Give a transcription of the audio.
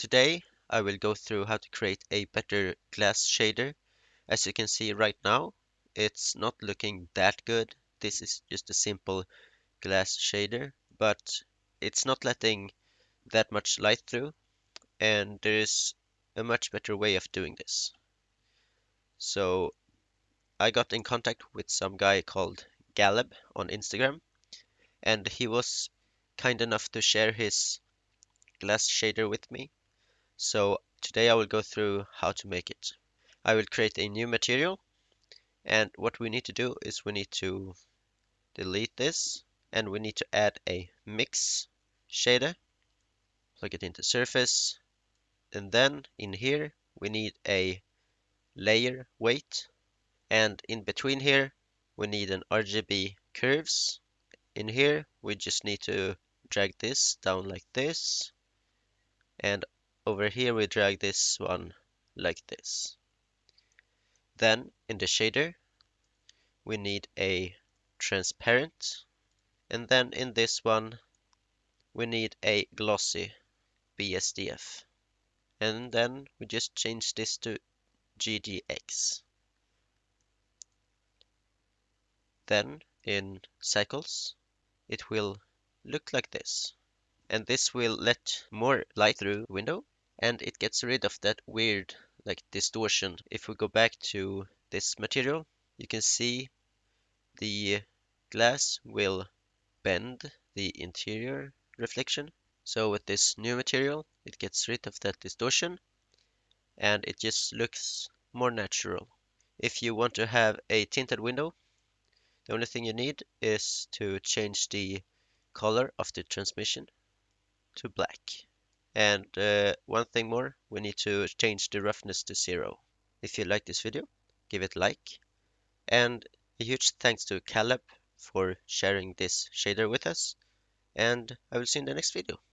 Today I will go through how to create a better glass shader. As you can see right now, it's not looking that good. This is just a simple glass shader, but it's not letting that much light through, and there's a much better way of doing this. So I got in contact with some guy called Galeb on Instagram, and he was kind enough to share his glass shader with me. So today I will go through how to make it. I will create a new material, and what we need to do is we need to delete this, and we need to add a mix shader, plug it into surface, and then in here we need a layer weight, and in between here we need an RGB curves. In here we just need to drag this down like this, and over here we drag this one like this. Then in the shader we need a transparent, and then in this one we need a glossy BSDF. And then we just change this to GGX. Then in cycles it will look like this. And this will let more light through the window, and it gets rid of that weird like distortion. If we go back to this material, you can see the glass will bend the interior reflection. So with this new material, it gets rid of that distortion and it just looks more natural. If you want to have a tinted window, the only thing you need is to change the color of the transmission to black. And one thing more, we need to change the roughness to 0. If you like this video, give it a like. And a huge thanks to Caleb for sharing this shader with us. And I will see you in the next video.